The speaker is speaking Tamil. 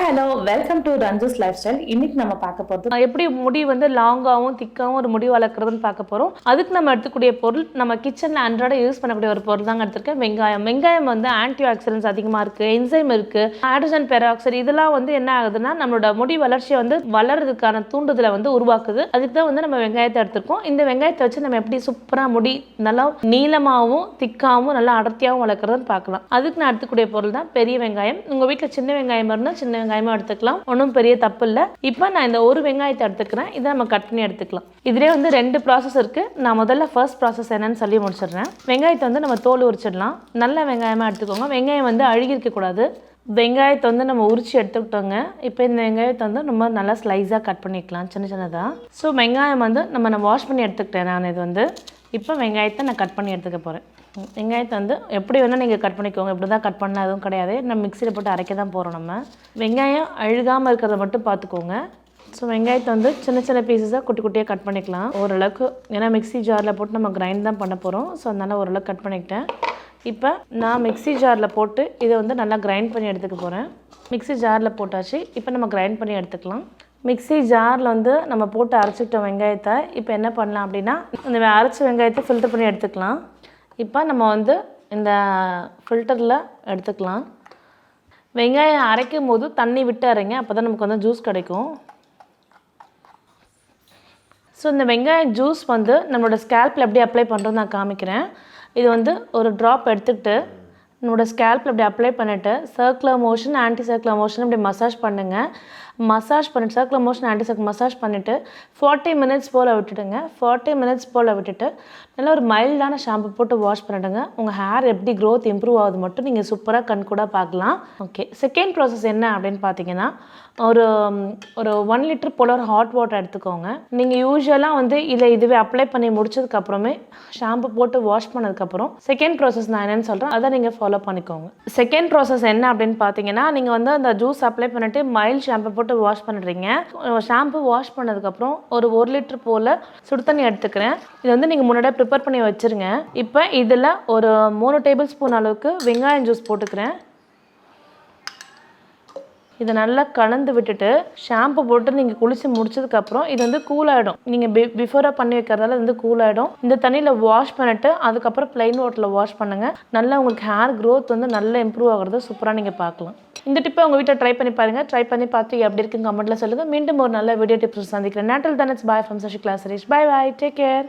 Hello welcome to Ranju's lifestyle. இன்னைக்கு நம்ம பார்க்க போகிறது எப்படி முடி வந்து லாங்காகவும் திக்காகவும் ஒரு முடி வளர்க்குறதுன்னு பார்க்க போகிறோம். அதுக்கு நம்ம எடுத்துக்கூடிய பொருள் நம்ம கிச்சனில் அன்றாட யூஸ் பண்ணக்கூடிய ஒரு பொருள் தாங்க எடுத்திருக்கேன். வெங்காயம் வந்து ஆன்டி ஆக்சிடென்ட்ஸ் அதிகமாக இருக்குது, என்சைம் இருக்குது, ஹைட்ரஜன் பெராக்சைடு இதெல்லாம் வந்து என்ன ஆகுதுன்னா நம்மளோட முடி வளர்ச்சியை வந்து வளர்றதுக்கான தூண்டுதலை வந்து உருவாக்குது. அதுக்கு தான் வந்து நம்ம வெங்காயத்தை எடுத்திருக்கோம். இந்த வெங்காயத்தை வச்சு நம்ம எப்படி சூப்பராக முடி நல்லா நீளமாகவும் திக்காகவும் நல்லா அடர்த்தியாகவும் வளர்க்குறதுன்னு பார்க்கலாம். அதுக்கு நான் எடுத்துக்கூடிய பொருள் தான் பெரிய வெங்காயம். உங்கள் வீட்டில் சின்ன வெங்காயம் இருந்தால் சின்ன வெங்காயமாக எடுத்துக்கலாம், ஒன்றும் பெரிய தப்பு இல்லை. இப்போ நான் இந்த ஒரு வெங்காயத்தை எடுத்துக்கிறேன், இதை நம்ம கட் பண்ணி எடுத்துக்கலாம். இதிலே வந்து 2 ப்ராசஸ் இருக்குது. நான் முதல்ல ஃபர்ஸ்ட் ப்ராசஸ் என்னன்னு சொல்லி முடிச்சிடுறேன். வெங்காயத்தை வந்து நம்ம தோல் உரிச்சிடலாம். நல்ல வெங்காயமாக எடுத்துக்கோங்க. வெங்காயம் வந்து அழுகிருக்கக்கூடாது. வெங்காயத்தை வந்து நம்ம உரிச்சு எடுத்துக்கிட்டோங்க. இப்போ இந்த வெங்காயத்தை வந்து நம்ம நல்லா ஸ்லைஸாக கட் பண்ணிக்கலாம், சின்ன சின்னதாக. ஸோ வெங்காயம் வந்து நான் வாஷ் பண்ணி எடுத்துக்கிட்டேன். நான் இது வந்து இப்போ வெங்காயத்தை நான் கட் பண்ணி எடுத்துக்க போகிறேன். வெங்காயத்தை வந்து எப்படி வேணால் நீங்கள் கட் பண்ணிக்கோங்க, இப்படி தான் கட் பண்ணால் எதுவும் கிடையாது. நம்ம மிக்சியில் போட்டு அரைக்க தான் போகிறோம். நம்ம வெங்காயம் அழுகாமல் இருக்கிறத மட்டும் பார்த்துக்கோங்க. ஸோ வெங்காயத்தை வந்து சின்ன சின்ன பீஸஸாக குட்டி குட்டியாக கட் பண்ணிக்கலாம் ஓரளவுக்கு. ஏன்னா மிக்ஸி ஜாரில் போட்டு நம்ம கிரைண்ட் தான் பண்ண போகிறோம். ஸோ அதனால் ஓரளவுக்கு கட் பண்ணிக்கிட்டேன். இப்போ நான் மிக்ஸி ஜாரில் போட்டு இதை வந்து நல்லா கிரைண்ட் பண்ணி எடுத்துக்க போகிறேன். மிக்ஸி ஜாரில் போட்டாச்சு. இப்போ நம்ம கிரைண்ட் பண்ணி எடுத்துக்கலாம். மிக்ஸி ஜாரில் வந்து நம்ம போட்டு அரைச்சிக்கிட்டோம் வெங்காயத்தை. இப்போ என்ன பண்ணலாம் அப்படின்னா, இந்த அரைச்ச வெங்காயத்தை ஃபில்டர் பண்ணி எடுத்துக்கலாம். இப்போ நம்ம வந்து இந்த ஃபில்டரில் எடுத்துக்கலாம். வெங்காயம் அரைக்கும் போது தண்ணி விட்டு அரைங்க, அப்போ தான் நமக்கு வந்து ஜூஸ் கிடைக்கும். ஸோ இந்த வெங்காயம் ஜூஸ் வந்து நம்மளோட ஸ்கேல்பில் எப்படி அப்ளை பண்ணுறோன்னு நான் காமிக்கிறேன். இது வந்து ஒரு ட்ராப் எடுத்துக்கிட்டு நம்மளோட ஸ்கேல்பில் அப்படி அப்ளை பண்ணிவிட்டு circular motion anti circular motion அப்படி மசாஜ் பண்ணுங்கள். மசாஜ் பண்ணிட்டு circular motion anti circular massage பண்ணிவிட்டு 40 மினிட்ஸ் போல் விட்டுடுங்க. 40 மினிட்ஸ் போல் விட்டுட்டு நல்லா ஒரு மைல்டான ஷாம்பு போட்டு வாஷ் பண்ணிவிடுங்க. உங்கள் ஹேர் எப்படி க்ரோத் இம்ப்ரூவ் ஆகுது மட்டும் நீங்கள் சூப்பராக கண் கூட பார்க்கலாம். ஓகே, செகண்ட் ப்ராசஸ் என்ன அப்படின்னு பார்த்தீங்கன்னா, ஒரு 1 லிட்டர் போல் ஒரு ஹாட் வாட்டர் எடுத்துக்கோங்க. நீங்கள் யூஸ்வலாக வந்து இதுவே அப்ளை பண்ணி முடிச்சதுக்கப்புறமே ஷாம்பு போட்டு வாஷ் பண்ணதுக்கப்புறம் செகண்ட் ப்ராசஸ் நான் என்னென்னு சொல்கிறேன், அதை நீங்கள் ஃபாலோ பண்ணிக்கோங்க. செகண்ட் ப்ராசஸ் என்ன அப்படின்னு பார்த்தீங்கன்னா, நீங்கள் வந்து அந்த ஜூஸ் அப்ளை பண்ணிவிட்டு மைல்ட் ஷாம்பு போட்டு வாஷ் பண்ணுறீங்க. ஷாம்பு வாஷ் பண்ணதுக்கப்புறம் ஒரு 1 லிட்டர் போல் சுடு தண்ணி எடுத்துக்கிறேன். இது வந்து நீங்கள் முன்னாடியே ப்ரிப்பேர் பண்ணி வச்சுருங்க. இப்போ இதில் ஒரு 3 டேபிள் ஸ்பூன் அளவுக்கு வெங்காயம் ஜூஸ் போட்டுக்கிறேன். இதை நல்லா கலந்து விட்டுட்டு ஷாம்பு போட்டு நீங்கள் குளித்து முடிச்சதுக்கப்புறம் இது வந்து கூல் ஆகிடும். நீங்கள் பிஃபோராக பண்ணி வைக்கிறதால இது வந்து கூல் ஆகிடும். இந்த தண்ணியில் வாஷ் பண்ணிவிட்டு அதுக்கப்புறம் ப்ளைன் வாட்டரில் வாஷ் பண்ணுங்கள். நல்லா உங்களுக்கு ஹேர் க்ரோத் வந்து நல்லா இம்ப்ரூவ் ஆகிறது சூப்பராக நீங்கள் பார்க்கலாம். இந்த டிப்பை உங்கள் வீட்டில் ட்ரை பண்ணி பாருங்கள். ட்ரை பண்ணி பார்த்து எப்படி இருக்குன்னு கமெண்ட்டில் சொல்லுங்கள். மீண்டும் ஒரு நல்ல வீடியோ டிப்ஸ் சந்திக்கிறேன். நேட்டல் தனட்ஸ் bye from Sasikala Suresh. Bye bye, take care.